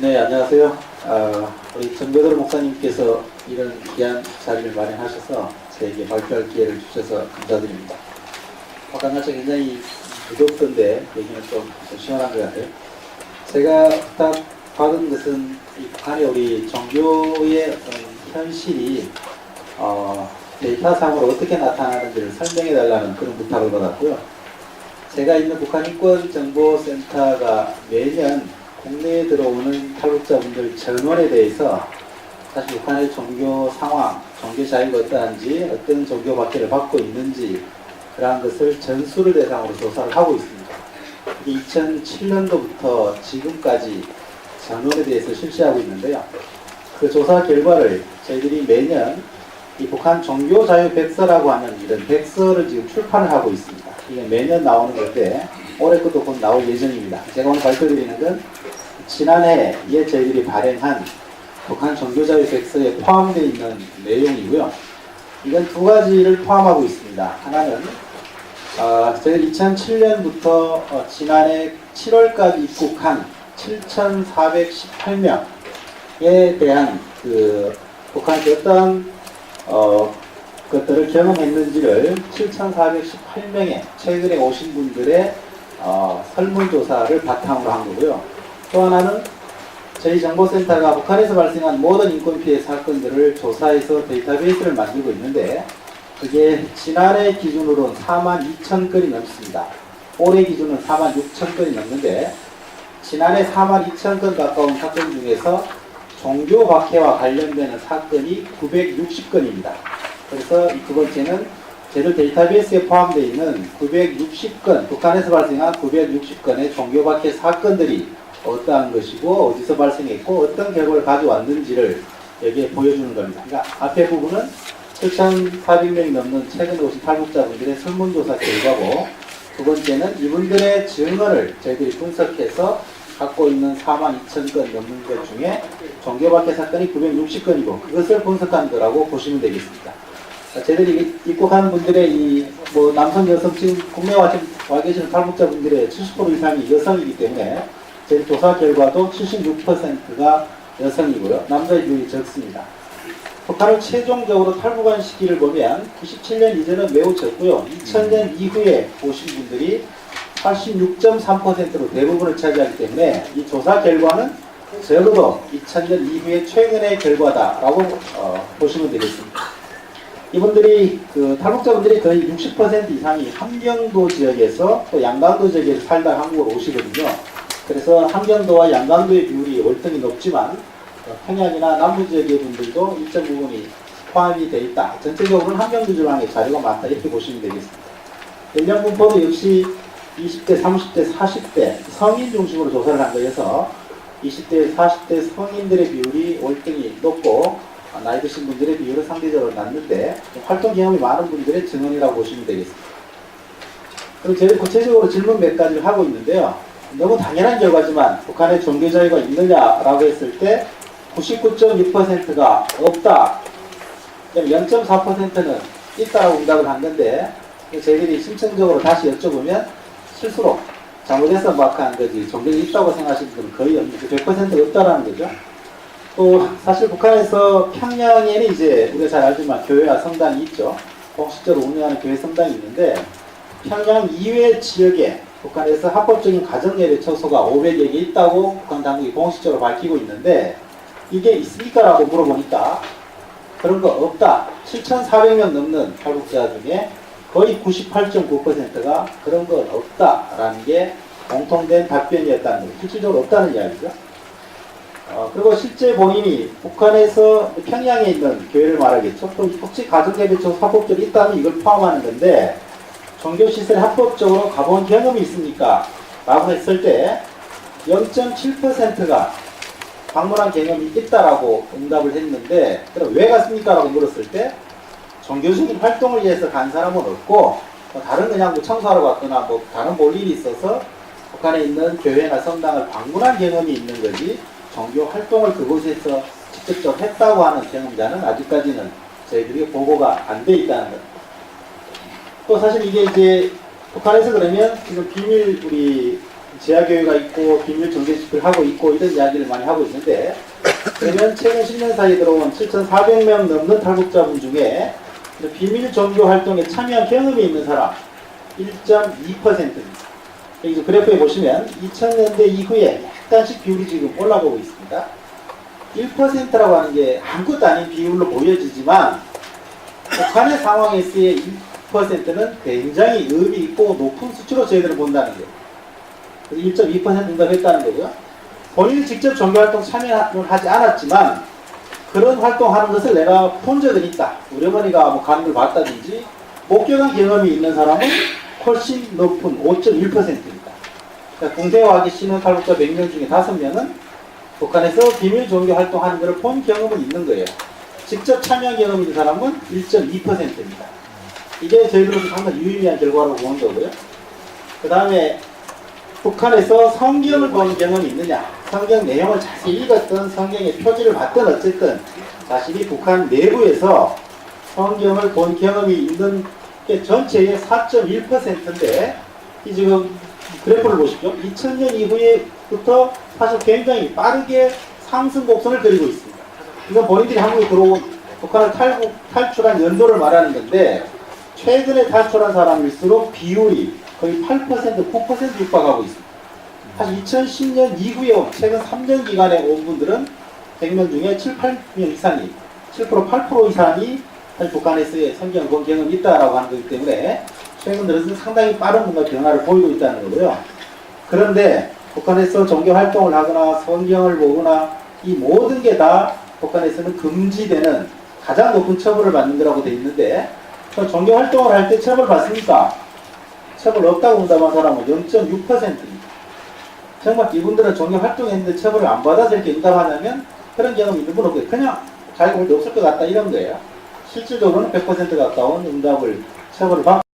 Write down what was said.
네, 안녕하세요. 우리 정배돌 목사님께서 이런 귀한 자리를 마련하셔서 저에게 발표할 기회를 주셔서 감사드립니다. 아까 날씨 굉장히 무덥던데 여기는 좀 시원한 것 같아요. 제가 부탁받은 것은 이 북한의 우리 종교의 어떤 현실이 데이터상으로 어떻게 나타나는지를 설명해 달라는 그런 부탁을 받았고요. 제가 있는 북한 인권정보센터가 매년 국내에 들어오는 탈북자분들 전원에 대해서 사실 북한의 종교 상황, 종교 자유가 어떠한지, 어떤 종교 박해를 받고 있는지 그러한 것을 전수를 대상으로 조사를 하고 있습니다. 이게 2007년도부터 지금까지 전원에 대해서 실시하고 있는데요. 그 조사 결과를 저희들이 매년 이 북한 종교자유 백서라고 하는 이런 백서를 지금 출판을 하고 있습니다. 이게 매년 나오는 건데 올해 것도 곧 나올 예정입니다. 제가 오늘 발표드리는 건 지난해에 저희들이 발행한 북한 종교자유 백서에 포함되어 있는 내용이고요. 이건 두 가지를 포함하고 있습니다. 하나는 저희 2007년부터 지난해 7월까지 입국한 7,418명에 대한 그 북한에서 어떤 것들을 경험했는지를 7,418명의 최근에 오신 분들의 설문조사를 바탕으로 한 거고요. 또 하나는 저희 정보센터가 북한에서 발생한 모든 인권 피해 사건들을 조사해서 데이터베이스를 만들고 있는데 그게 지난해 기준으로는 42,000건이 넘습니다. 올해 기준은 46,000건이 넘는데 지난해 42,000건 가까운 사건 중에서 종교 박해와 관련되는 사건이 960건입니다. 그래서 이 두 번째는 제도 데이터베이스에 포함되어 있는 960건, 북한에서 발생한 960건의 종교 박해 사건들이 어떠한 것이고 어디서 발생했고 어떤 결과를 가져왔는지를 여기에 보여주는 겁니다. 그러니까 앞에 부분은 7,400명이 넘는 최근에 오신 탈북자분들의 설문조사 결과고 두 번째는 이분들의 증언을 저희들이 분석해서 갖고 있는 42,000건 넘는 것 중에 종교박해 사건이 960건이고 그것을 분석한 거라고 보시면 되겠습니다. 저희들이 입국하는 분들의 남성, 여성 지금 국내에 와 계시는 탈북자분들의 70% 이상이 여성이기 때문에 저희 조사 결과도 76%가 여성이고요. 남자의 비율이 적습니다. 북한을 최종적으로 탈북한 시기를 보면 97년 이전은 매우 적고요. 2000년 이후에 오신 분들이 86.3%로 대부분을 차지하기 때문에 이 조사 결과는 적어도 2000년 이후의 최근의 결과다라고 보시면 되겠습니다. 이분들이 탈북자분들이 거의 60% 이상이 함경도 지역에서 또 양강도 지역에서 살다가 한국으로 오시거든요. 그래서 함경도와 양강도의 비율이 월등히 높지만 평양이나 남부 지역의 분들도 일정 부분이 포함이 되어 있다. 전체적으로는 함경도 지방에 자료가 많다 이렇게 보시면 되겠습니다. 연령 분포도 역시 20대, 30대, 40대 성인 중심으로 조사를 한 거여서 20대, 40대 성인들의 비율이 월등히 높고 나이 드신 분들의 비율은 상대적으로 낮는데 활동 경험이 많은 분들의 증언이라고 보시면 되겠습니다. 그리고 저희 구체적으로 질문 몇 가지를 하고 있는데요. 너무 당연한 결과지만 북한에 종교자유가 있느냐라고 했을 때 99.6%가 없다. 0.4%는 있다라고 응답을 한 건데 저희들이 심층적으로 다시 여쭤보면 실수로 잘못해서 막한 거지 종교가 있다고 생각하시는 분은 거의 없는 100% 없다라는 거죠. 또 사실 북한에서 평양에는 이제 우리가 잘 알지만 교회와 성당이 있죠. 공식적으로 운영하는 교회 성당이 있는데 평양 이외 지역에 북한에서 합법적인 가정예배 처소가 500여 개 있다고 북한 당국이 공식적으로 밝히고 있는데 이게 있습니까? 라고 물어보니까 그런 거 없다. 7,400명 넘는 탈북자 중에 거의 98.9%가 그런 건 없다라는 게 공통된 답변이었다는 거죠. 실질적으로 없다는 이야기죠. 그리고 실제 본인이 북한에서 평양에 있는 교회를 말하겠죠. 또 혹시 가정예배처 합법적으로 있다면 이걸 포함하는 건데 종교시설에 합법적으로 가본 경험이 있습니까? 라고 했을 때 0.7%가 방문한 경험이 있다라고 응답을 했는데 그럼 왜 갔습니까? 라고 물었을 때 종교적인 활동을 위해서 간 사람은 없고 다른 그냥 청소하러 갔거나 다른 볼 일이 있어서 북한에 있는 교회나 성당을 방문한 경험이 있는 거지 종교 활동을 그곳에서 직접적으로 했다고 하는 경험자는 아직까지는 저희들이 보고가 안 돼 있다는 것. 또 사실 이게 이제 북한에서 그러면 지금 비밀 우리 지하교회가 있고 비밀 종교 집회를 하고 있고 이런 이야기를 많이 하고 있는데, 그러면 최근 10년 사이에 들어온 7,400명 넘는 탈북자분 중에 비밀 종교 활동에 참여한 경험이 있는 사람 1.2%입니다. 여기 그래프에 보시면 2000년대 이후에 약간씩 비율이 지금 올라가고 있습니다. 1%라고 하는 게 아무것도 아닌 비율로 보여지지만 북한의 상황에서의 1%는 굉장히 의미 있고 높은 수치로 저희들은 본다는 거예요. 1.2% 응답했다는 거고요. 본인이 직접 종교활동 참여를 하지 않았지만 그런 활동하는 것을 내가 본 적은 있다. 우리 어머니가 뭐 가는 걸 봤다든지 목격한 경험이 있는 사람은 훨씬 높은 5.1%입니다. 그러니까 군대에 와기 신혼 탈북자 100명 중에 5명은 북한에서 비밀 종교 활동하는 것을 본 경험은 있는 거예요. 직접 참여 경험이 있는 사람은 1.2%입니다. 이게 저희들로서 상당히 유의미한 결과라고 보는 거고요. 그 다음에 북한에서 성경을 본 경험이 있느냐, 성경 내용을 자세히 읽었던, 성경의 표지를 봤던 어쨌든 자신이 북한 내부에서 성경을 본 경험이 있는 게 전체의 4.1%인데 이 지금 그래프를 보십시오. 2000년 이후에부터 사실 굉장히 빠르게 상승 곡선을 그리고 있습니다. 이건 본인들이 한국에 들어온 북한을 탈출한 연도를 말하는 건데 최근에 탈출한 사람일수록 비율이 거의 8%, 9% 육박하고 있습니다. 사실 2010년 이후에 온 최근 3년 기간에 온 분들은 100명 중에 7, 8명 이상이 7%, 8% 이상이 사실 북한에서의 성경을 본 경험이 있다라고 하는 거기 때문에 최근 들어서 상당히 빠른 뭔가 변화를 보이고 있다는 거고요. 그런데 북한에서 종교 활동을 하거나 성경을 보거나 이 모든 게 다 북한에서는 금지되는 가장 높은 처벌을 받는 거라고 되어 있는데 종교 활동을 할 때 처벌 받습니까? 처벌 없다고 응답한 사람은 0.6%입니다. 정말 이분들은 종교 활동했는데 처벌을 안 받아서 이렇게 응답하냐면 그런 경험이 있는 분 없고요. 그냥 자기가 볼 때 없을 것 같다 이런 거예요. 실질적으로는 100% 가까운 응답을 처벌을 받고